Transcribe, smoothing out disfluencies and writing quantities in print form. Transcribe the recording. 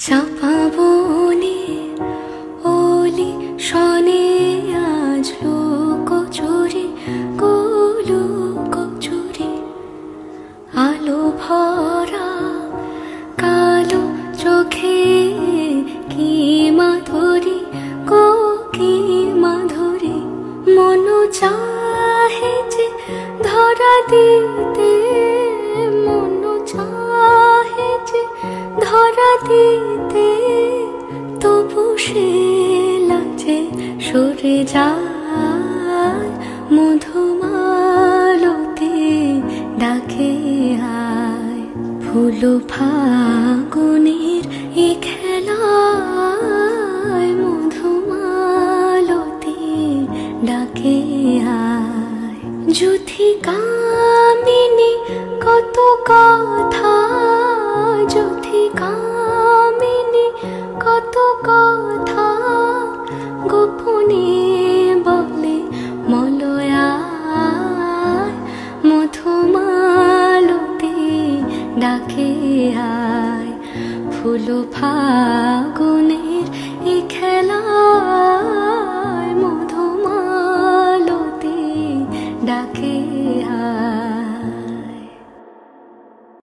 চাপা বনে ওলি শনে আজ লুকোচুরি লুকোচুরি আলো ভরা কালো চোখে কি মাধুরী কি মাধুরী মন চাহে যে ধরা দিতে মন চাহে যে ধরা দিতে তবু সে লাজে সরে যায় মধুমালতি ডাকে আয় ফুল ফাগুনের এ খেলায় মধুমালতি ডাকে আয় যুথি কামিনী কত কথা যুথি কামিনী কত কথা গোপনে বলে মলয়ায় মধুমালতি ডাকে আয় ফুল ফাগুনের এ খেলা।